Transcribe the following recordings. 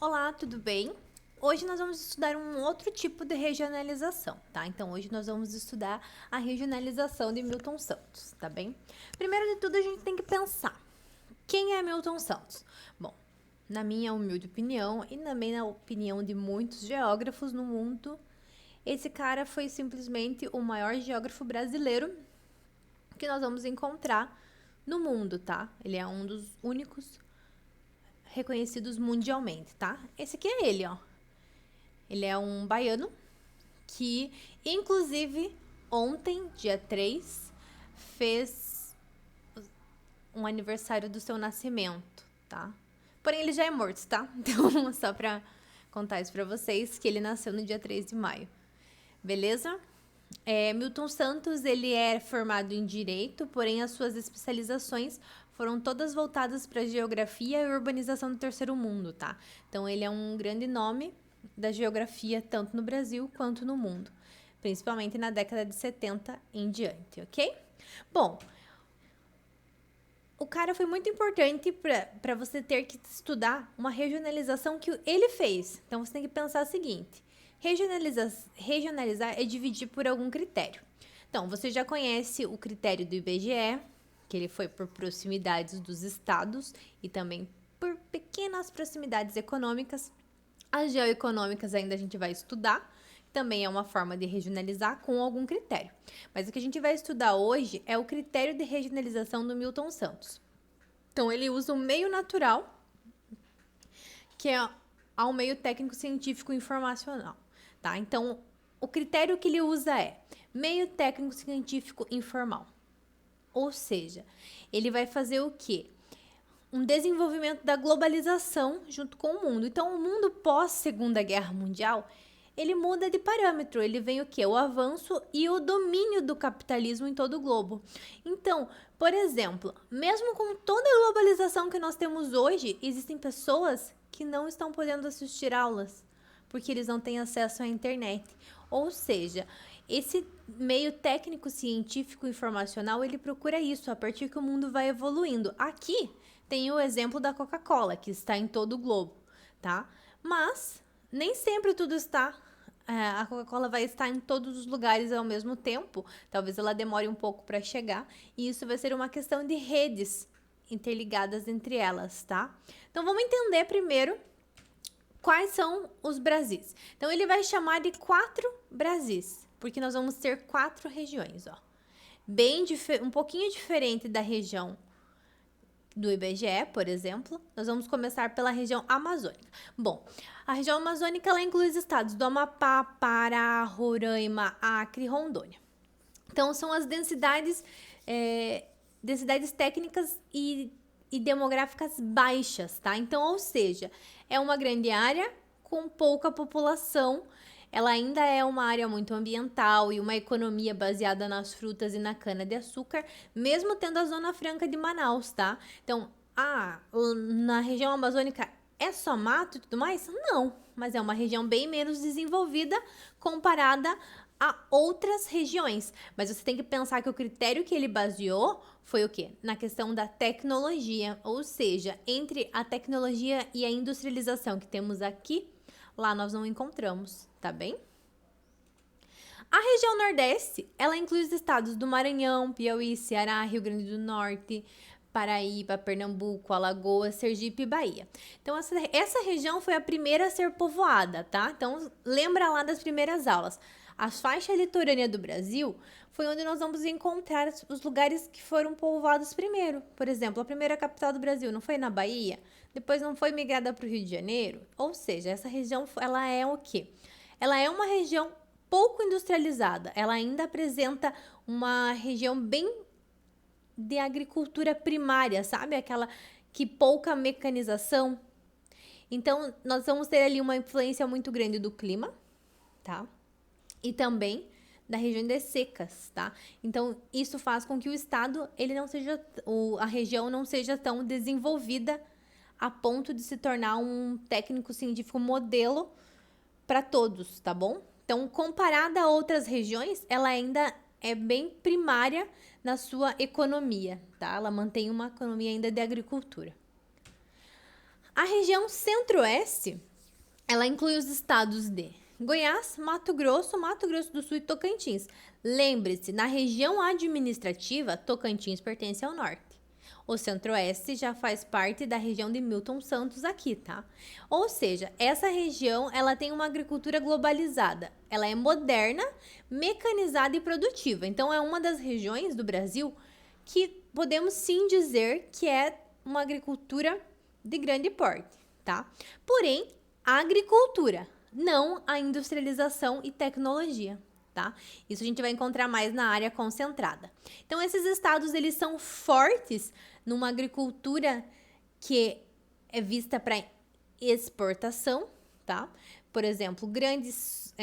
Olá, tudo bem? Hoje nós vamos estudar um outro tipo de regionalização, tá? Então, hoje nós vamos estudar a regionalização de Milton Santos, tá bem? Primeiro de tudo, a gente tem que pensar, quem é Milton Santos? Bom, na minha humilde opinião e também na opinião de muitos geógrafos no mundo, esse cara foi simplesmente o maior geógrafo brasileiro que nós vamos encontrar no mundo, tá? Ele é um dos únicos reconhecidos mundialmente, tá? Esse aqui é ele, ó. Ele é um baiano que, inclusive, ontem, dia 3, fez um aniversário do seu nascimento, tá? Porém, ele já é morto, tá? Então, só pra contar isso pra vocês, que ele nasceu no dia 3 de maio. Beleza? Milton Santos, ele é formado em Direito, porém as suas especializações foram todas voltadas para geografia e urbanização do terceiro mundo, tá? Então ele é um grande nome da geografia tanto no Brasil quanto no mundo, principalmente na década de 70 em diante, ok? Bom, o cara foi muito importante para você ter que estudar uma regionalização que ele fez. Então você tem que pensar o seguinte: regionalizar é dividir por algum critério. Então, você já conhece o critério do IBGE, que ele foi por proximidades dos estados e também por pequenas proximidades econômicas. As geoeconômicas ainda a gente vai estudar, também é uma forma de regionalizar com algum critério. Mas o que a gente vai estudar hoje é o critério de regionalização do Milton Santos. Então, ele usa o meio natural, que é ao meio técnico científico informacional, tá? Então, o critério que ele usa é meio técnico científico informal. Ou seja, ele vai fazer o quê? Um desenvolvimento da globalização junto com o mundo. Então, o mundo pós Segunda Guerra Mundial, ele muda de parâmetro. Ele vem o quê? O avanço e o domínio do capitalismo em todo o globo. Então, por exemplo, mesmo com toda a globalização que nós temos hoje, existem pessoas que não estão podendo assistir aulas porque eles não têm acesso à internet. Ou seja, esse meio técnico científico informacional, ele procura isso a partir que o mundo vai evoluindo. Aqui tem o exemplo da Coca-Cola, que está em todo o globo, tá? Mas nem sempre tudo está. A Coca-Cola vai estar em todos os lugares ao mesmo tempo. Talvez ela demore um pouco para chegar. E isso vai ser uma questão de redes interligadas entre elas, tá? Então vamos entender primeiro quais são os Brasis. Então ele vai chamar de 4 Brasis, porque nós vamos ter 4 regiões, ó. Um pouquinho diferente da região do IBGE, por exemplo. Nós vamos começar pela região amazônica. Bom, a região amazônica ela inclui os estados do Amapá, Pará, Roraima, Acre e Rondônia. Então são as densidades técnicas e demográficas baixas, tá? Então, ou seja, é uma grande área com pouca população. Ela ainda é uma área muito ambiental e uma economia baseada nas frutas e na cana-de-açúcar, mesmo tendo a Zona Franca de Manaus, tá? Então, na região amazônica é só mato e tudo mais? Não, mas é uma região bem menos desenvolvida comparada a outras regiões. Mas você tem que pensar que o critério que ele baseou foi o quê? Na questão da tecnologia, ou seja, entre a tecnologia e a industrialização que temos aqui, lá nós não encontramos, tá bem? A região Nordeste, ela inclui os estados do Maranhão, Piauí, Ceará, Rio Grande do Norte, Paraíba, Pernambuco, Alagoas, Sergipe e Bahia. Então, essa região foi a primeira a ser povoada, tá? Então, lembra lá das primeiras aulas. A faixa litorânea do Brasil foi onde nós vamos encontrar os lugares que foram povoados primeiro. Por exemplo, a primeira capital do Brasil não foi na Bahia? Depois não foi migrada para o Rio de Janeiro? Ou seja, essa região, ela é o quê? Ela é uma região pouco industrializada. Ela ainda apresenta uma região bem de agricultura primária, sabe? Aquela que pouca mecanização. Então, nós vamos ter ali uma influência muito grande do clima, tá? E também da região de secas, tá? Então, isso faz com que o estado, a região não seja tão desenvolvida a ponto de se tornar um técnico científico modelo para todos, tá bom? Então, comparada a outras regiões, ela ainda é bem primária na sua economia, tá? Ela mantém uma economia ainda de agricultura. A região Centro-Oeste, ela inclui os estados de Goiás, Mato Grosso do Sul e Tocantins. Lembre-se, na região administrativa, Tocantins pertence ao norte. O Centro-Oeste já faz parte da região de Milton Santos aqui, tá? Ou seja, essa região, ela tem uma agricultura globalizada. Ela é moderna, mecanizada e produtiva. Então, é uma das regiões do Brasil que podemos sim dizer que é uma agricultura de grande porte, tá? Porém, a agricultura, não a industrialização e tecnologia, tá? Isso a gente vai encontrar mais na área concentrada. Então, esses estados, eles são fortes numa agricultura que é vista para exportação, tá? Por exemplo, grandes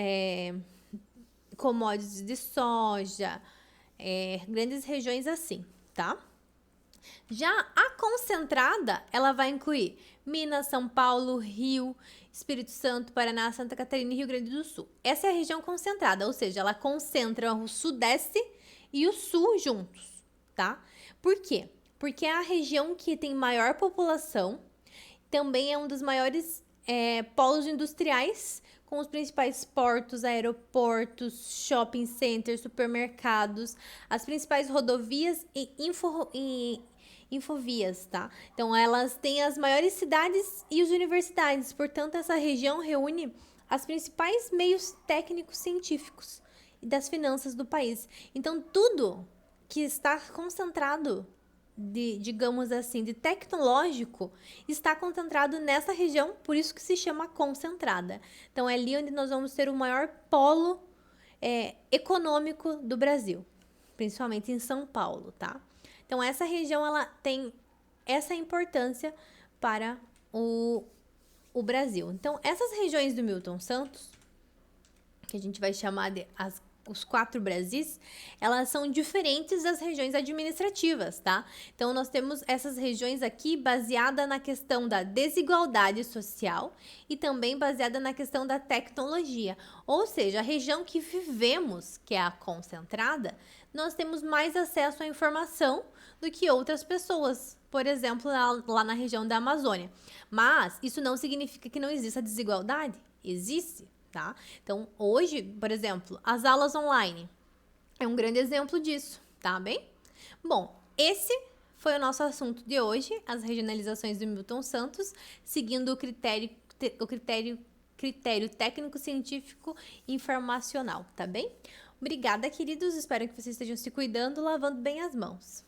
commodities de soja, grandes regiões assim, tá? Já a concentrada, ela vai incluir Minas, São Paulo, Rio, Espírito Santo, Paraná, Santa Catarina e Rio Grande do Sul. Essa é a região concentrada, ou seja, ela concentra o Sudeste e o Sul juntos, tá? Por quê? Porque é a região que tem maior população, também é um dos maiores polos industriais, com os principais portos, aeroportos, shopping centers, supermercados, as principais rodovias e infovias, tá? Então, elas têm as maiores cidades e as universidades. Portanto, essa região reúne os principais meios técnicos científicos e das finanças do país. Então, tudo que está concentrado digamos assim, de tecnológico, está concentrado nessa região, por isso que se chama concentrada. Então, é ali onde nós vamos ter o maior polo econômico do Brasil, principalmente em São Paulo, tá? Então, essa região, ela tem essa importância para o Brasil. Então, essas regiões do Milton Santos, que a gente vai chamar de os 4 Brasis, elas são diferentes das regiões administrativas, tá? Então, nós temos essas regiões aqui baseada na questão da desigualdade social e também baseada na questão da tecnologia. Ou seja, a região que vivemos, que é a concentrada, nós temos mais acesso à informação do que outras pessoas, por exemplo, lá na região da Amazônia. Mas isso não significa que não exista desigualdade. Existe. Tá? Então, hoje, por exemplo, as aulas online é um grande exemplo disso, tá bem? Bom, esse foi o nosso assunto de hoje, as regionalizações do Milton Santos, seguindo o critério técnico-científico informacional, tá bem? Obrigada, queridos, espero que vocês estejam se cuidando, lavando bem as mãos.